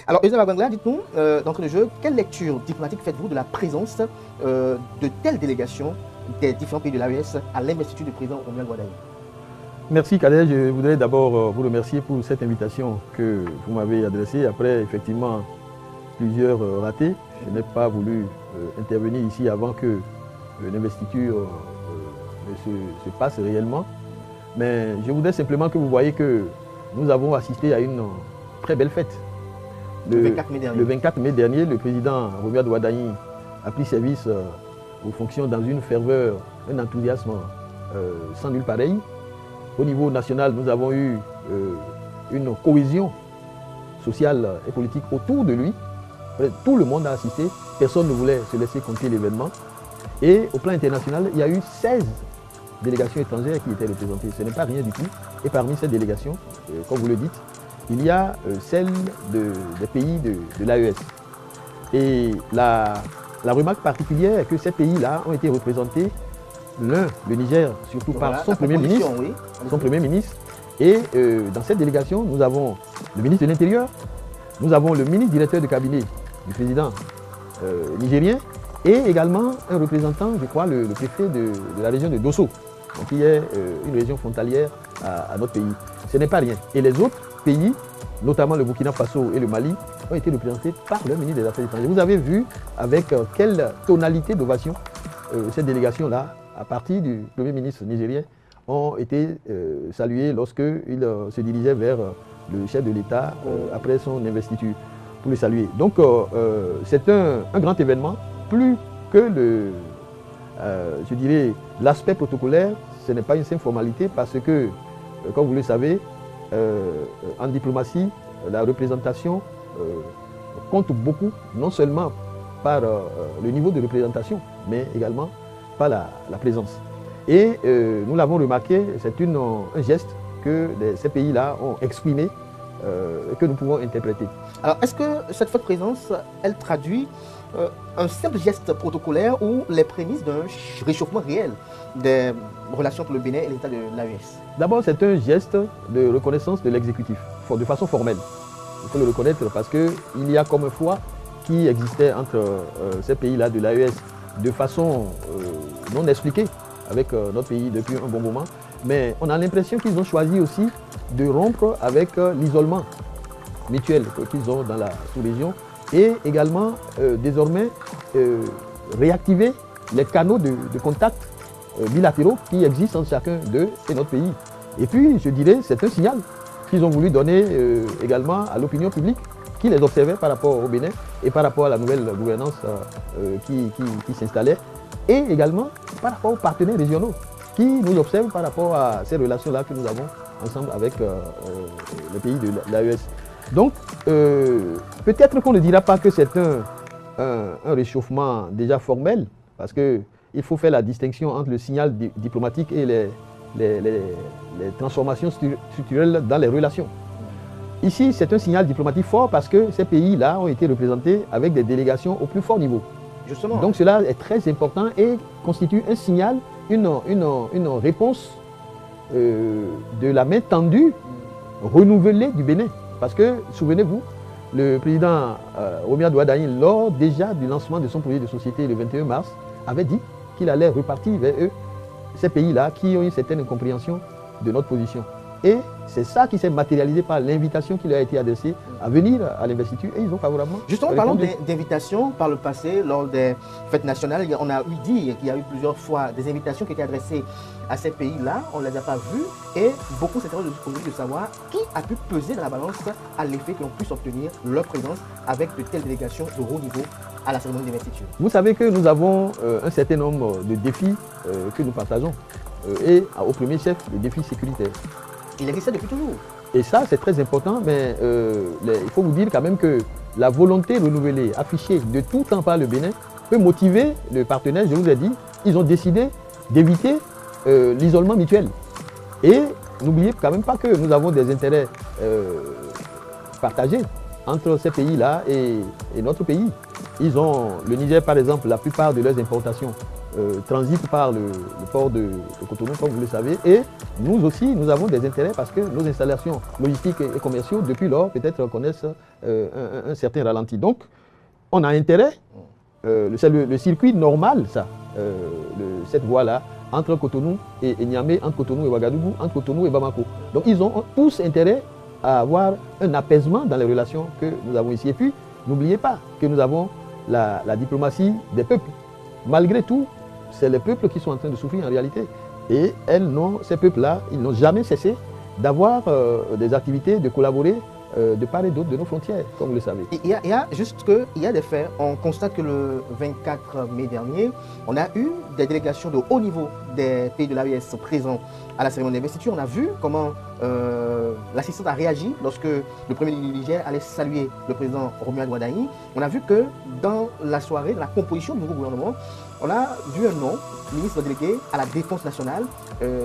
Alors, Eusebio Bangla, dites-nous, d'entrée de jeu, quelle lecture diplomatique faites-vous de la présence de telles délégations des différents pays de l'AES à l'investiture du président Romuald Bois Daye? Merci Kader, je voudrais d'abord vous remercier pour cette invitation que vous m'avez adressée. Après effectivement plusieurs ratés, je n'ai pas voulu intervenir ici avant que l'investiture se passe réellement. Mais je voudrais simplement que vous voyez que nous avons assisté à une très belle fête. Le 24 mai dernier. Le 24 mai dernier, le président Romuald Bois Daye a pris service aux fonctions dans une ferveur, un enthousiasme sans nul pareil. Au niveau national, nous avons eu une cohésion sociale et politique autour de lui. Tout le monde a assisté, personne ne voulait se laisser compter l'événement. Et au plan international, il y a eu 16 délégations étrangères qui étaient représentées. Ce n'est pas rien du tout. Et parmi ces délégations, comme vous le dites, il y a celle des pays de l'AES. Et la remarque particulière est que ces pays-là ont été représentés, l'un, le Niger, surtout par son Premier ministre, oui. Et dans cette délégation, nous avons le ministre de l'Intérieur, nous avons le ministre directeur de cabinet du président nigérien et également un représentant, je crois, le préfet de la région de Dosso, qui est une région frontalière à notre pays. Ce n'est pas rien. Et les autres pays, notamment le Burkina Faso et le Mali, ont été représentés par le ministre des Affaires étrangères. Vous avez vu avec quelle tonalité d'ovation cette délégation-là, à partir du Premier ministre nigérien, ont été salués lorsqu'il se dirigeait vers le chef de l'État après son investiture pour le saluer. Donc c'est un grand événement, plus que je dirais, l'aspect protocolaire, ce n'est pas une simple formalité parce que, comme vous le savez, en diplomatie, la représentation compte beaucoup, non seulement par le niveau de représentation, mais également par la présence. Et nous l'avons remarqué, c'est un geste que ces pays-là ont exprimé et que nous pouvons interpréter. Alors, est-ce que cette forte présence, elle traduit un simple geste protocolaire ou les prémices d'un réchauffement réel des relations entre le Bénin et l'État de l'AES? D'abord, c'est un geste de reconnaissance de l'exécutif, de façon formelle. Il faut le reconnaître parce qu'il y a comme un foie qui existait entre ces pays-là de l'AES de façon non expliquée avec notre pays depuis un bon moment. Mais on a l'impression qu'ils ont choisi aussi de rompre avec l'isolement mutuel qu'ils ont dans la sous-région et également désormais réactiver les canaux de contact bilatéraux qui existent entre chacun d'eux et notre pays. Et puis, je dirais, c'est un signal qu'ils ont voulu donner également à l'opinion publique qui les observait par rapport au Bénin et par rapport à la nouvelle gouvernance qui s'installait et également par rapport aux partenaires régionaux qui nous observent par rapport à ces relations-là que nous avons ensemble avec les pays de l'AES. Donc, peut-être qu'on ne dira pas que c'est un réchauffement déjà formel, parce qu'il faut faire la distinction entre le signal diplomatique et les transformations structurelles dans les relations. Ici, c'est un signal diplomatique fort parce que ces pays-là ont été représentés avec des délégations au plus fort niveau. Justement. Donc cela est très important et constitue un signal, une réponse de la main tendue, renouvelée du Bénin. Parce que, souvenez-vous, le président Romuald Bois Daye, lors déjà du lancement de son projet de société le 21 mars, avait dit qu'il allait repartir vers eux, ces pays-là qui ont une certaine incompréhension de notre position. Et c'est ça qui s'est matérialisé par l'invitation qui leur a été adressée à venir à l'investiture et ils ont favorablement Justement, parlons d'invitations par le passé, lors des fêtes nationales, on a eu dit qu'il y a eu plusieurs fois des invitations qui étaient adressées à ces pays-là, on ne les a pas vues et beaucoup s'interrogent aujourd'hui de savoir qui a pu peser dans la balance à l'effet que l'on puisse obtenir leur présence avec de telles délégations de haut niveau à la cérémonie d'investiture. Vous savez que nous avons un certain nombre de défis que nous partageons et au premier chef, les défis sécuritaires. Il existait depuis toujours. Et ça, c'est très important, mais il faut vous dire quand même que la volonté renouvelée, affichée de tout temps par le Bénin, peut motiver le partenaire. Je vous ai dit, ils ont décidé d'éviter l'isolement mutuel. Et n'oubliez quand même pas que nous avons des intérêts partagés entre ces pays-là et notre pays. Le Niger, par exemple, la plupart de leurs importations transitent par le port de Cotonou, comme vous le savez. Et nous aussi, nous avons des intérêts parce que nos installations logistiques et commerciaux, depuis lors, peut-être connaissent un certain ralenti. Donc, on a intérêt, c'est le circuit normal, ça, cette voie-là, entre Cotonou et Niamey, entre Cotonou et Ouagadougou, entre Cotonou et Bamako. Donc, ils ont tous intérêt à avoir un apaisement dans les relations que nous avons ici. Et puis, n'oubliez pas que nous avons la diplomatie des peuples. Malgré tout, c'est les peuples qui sont en train de souffrir en réalité. Et ces peuples-là, ils n'ont jamais cessé d'avoir des activités, de collaborer de part et d'autre de nos frontières, comme vous le savez. Il y a juste qu'il y a des faits. On constate que le 24 mai dernier, on a eu des délégations de haut niveau des pays de l'AES présents à la cérémonie d'investiture. On a vu comment l'assistante a réagi lorsque le premier ministre du Niger allait saluer le président Romuald Wardani. On a vu que dans la soirée, dans la composition du nouveau gouvernement, on a vu un nom, ministre délégué à la Défense nationale,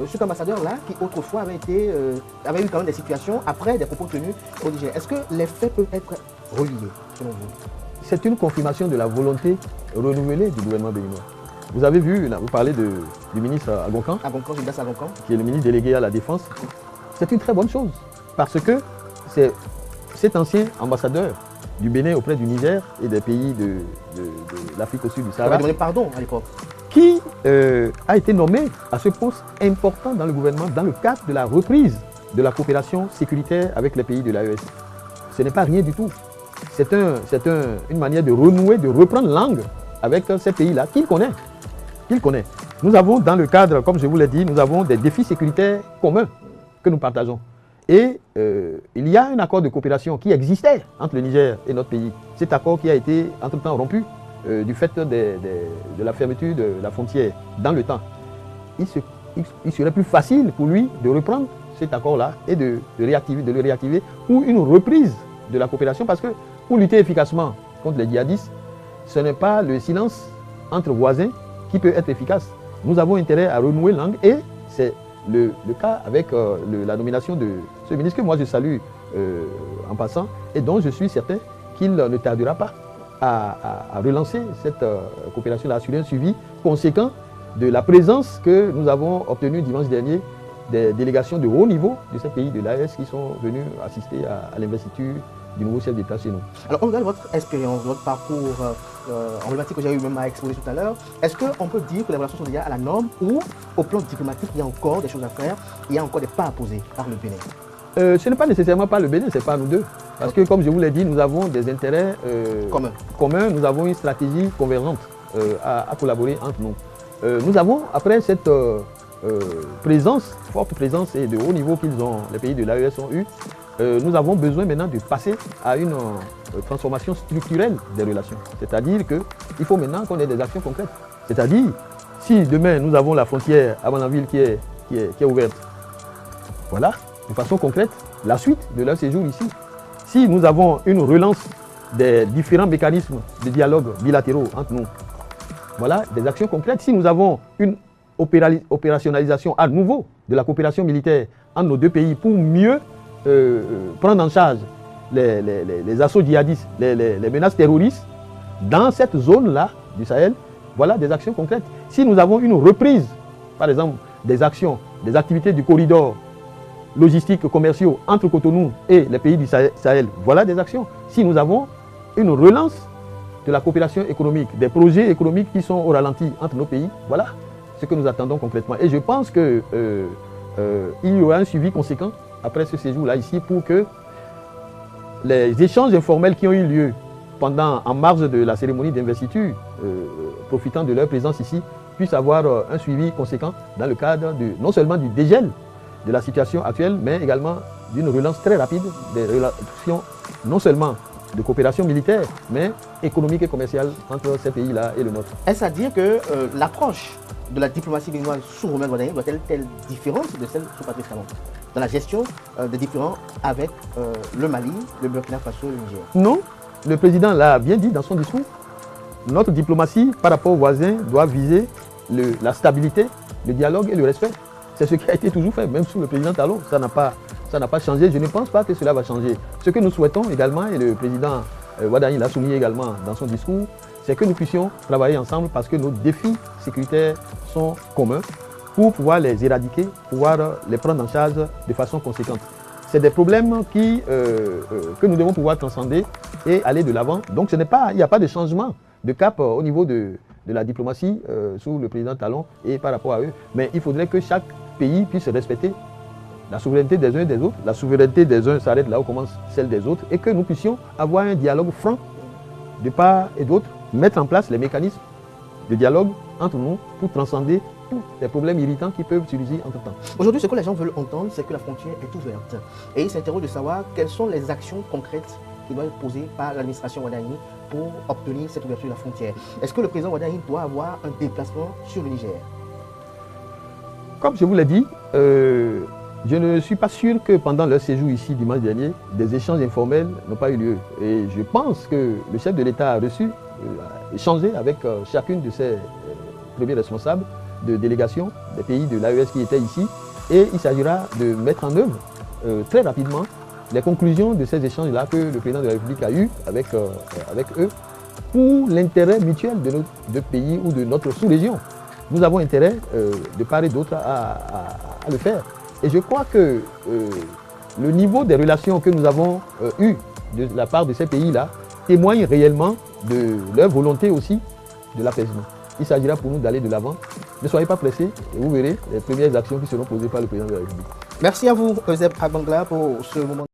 cet ambassadeur-là qui autrefois avait eu quand même des situations après des propos tenus au Niger. Est-ce que les faits peuvent être reliés, selon vous? C'est une confirmation de la volonté renouvelée du gouvernement béninois. Vous avez vu, là, vous parlez du ministre Agonkan, qui est le ministre délégué à la Défense. C'est une très bonne chose, parce que c'est cet ancien ambassadeur du Bénin auprès du Niger et des pays de l'Afrique au sud du Sahara. Il avait demandé pardon à l'époque. Qui a été nommé à ce poste important dans le gouvernement dans le cadre de la reprise de la coopération sécuritaire avec les pays de l'AES. Ce n'est pas rien du tout. C'est une manière de renouer, de reprendre langue avec ces pays-là qu'il connaît. Nous avons dans le cadre, comme je vous l'ai dit, nous avons des défis sécuritaires communs que nous partageons. Et il y a un accord de coopération qui existait entre le Niger et notre pays. Cet accord qui a été entre-temps rompu du fait de la fermeture de la frontière dans le temps. Il serait plus facile pour lui de reprendre cet accord-là et de le réactiver pour une reprise de la coopération, parce que pour lutter efficacement contre les djihadistes, ce n'est pas le silence entre voisins qui peut être efficace. Nous avons intérêt à renouer langue et c'est le cas avec la nomination de ce ministre que moi je salue en passant et dont je suis certain qu'il ne tardera pas à relancer cette coopération, à assurer un suivi conséquent de la présence que nous avons obtenue dimanche dernier des délégations de haut niveau de ces pays de l'AES qui sont venus assister à l'investiture du nouveau chef d'État chez nous. Alors, on regarde votre expérience, votre parcours emblématique que j'ai eu même à exposer tout à l'heure. Est-ce qu'on peut dire que les relations sont déjà à la norme ou au plan diplomatique, il y a encore des choses à faire, il y a encore des pas à poser par le Bénin? Ce n'est pas nécessairement par le Bénin, c'est pas nous deux. Parce que, comme je vous l'ai dit, nous avons des intérêts communs, nous avons une stratégie convergente à collaborer entre nous. Nous avons, après cette forte présence et de haut niveau les pays de l'AES ont eu, nous avons besoin maintenant de passer à une transformation structurelle des relations. C'est-à-dire qu'il faut maintenant qu'on ait des actions concrètes. C'est-à-dire, si demain nous avons la frontière à Manaville qui est ouverte, voilà, de façon concrète, la suite de leur séjour ici. Si nous avons une relance des différents mécanismes de dialogue bilatéraux entre nous, voilà, des actions concrètes. Si nous avons une opérationnalisation à nouveau de la coopération militaire entre nos deux pays pour mieux prendre en charge les assauts djihadistes, les menaces terroristes dans cette zone-là du Sahel, voilà des actions concrètes. Si nous avons une reprise, par exemple, des actions, des activités du corridor logistiques commerciaux entre Cotonou et les pays du Sahel, voilà des actions. Si nous avons une relance de la coopération économique, des projets économiques qui sont au ralenti entre nos pays, voilà ce que nous attendons concrètement. Et je pense qu'il y aura un suivi conséquent après ce séjour-là ici pour que les échanges informels qui ont eu lieu en marge de la cérémonie d'investiture, profitant de leur présence ici, puissent avoir un suivi conséquent dans le cadre non seulement du dégel de la situation actuelle, mais également d'une relance très rapide des relations, non seulement de coopération militaire, mais économique et commerciale entre ces pays-là et le nôtre. Est-ce à dire que l'approche de la diplomatie béninoise sous Romuald Wardani doit-elle être différente de celle sous Patrice Talon dans la gestion des différends avec le Mali, le Burkina Faso et le Niger? Non, le président l'a bien dit dans son discours. Notre diplomatie par rapport aux voisins doit viser la stabilité, le dialogue et le respect. C'est ce qui a été toujours fait, même sous le président Talon. Ça n'a pas changé. Je ne pense pas que cela va changer. Ce que nous souhaitons également, et le président Wardani l'a souligné également dans son discours, c'est que nous puissions travailler ensemble parce que nos défis sécuritaires sont communs pour pouvoir les éradiquer, pouvoir les prendre en charge de façon conséquente. C'est des problèmes que nous devons pouvoir transcender et aller de l'avant. Donc il n'y a pas de changement de cap au niveau de la diplomatie sous le président Talon et par rapport à eux. Mais il faudrait que chaque pays puisse respecter la souveraineté des uns et des autres. La souveraineté des uns s'arrête là où commence celle des autres et que nous puissions avoir un dialogue franc de part et d'autre, mettre en place les mécanismes de dialogue entre nous pour transcender tous les problèmes irritants qui peuvent surgir entre temps. Aujourd'hui, ce que les gens veulent entendre, c'est que la frontière est ouverte. Et ils s'interrogent de savoir quelles sont les actions concrètes qui doivent être posées par l'administration Ouaddaïni pour obtenir cette ouverture de la frontière. Est-ce que le président Ouaddaïni doit avoir un déplacement sur le Niger? Comme je vous l'ai dit, je ne suis pas sûr que pendant leur séjour ici dimanche dernier, des échanges informels n'ont pas eu lieu. Et je pense que le chef de l'État a reçu, a échangé avec chacune de ses premiers responsables de délégation des pays de l'AES qui étaient ici. Et il s'agira de mettre en œuvre très rapidement les conclusions de ces échanges-là que le président de la République a eu avec eux pour l'intérêt mutuel de nos deux pays ou de notre sous-région. Nous avons intérêt, de part et d'autre, à le faire. Et je crois que le niveau des relations que nous avons eues de la part de ces pays-là témoigne réellement de leur volonté aussi de l'apaisement. Il s'agira pour nous d'aller de l'avant. Ne soyez pas pressés et vous verrez les premières actions qui seront posées par le président de la République. Merci à vous, Euseb Abangla, pour ce moment.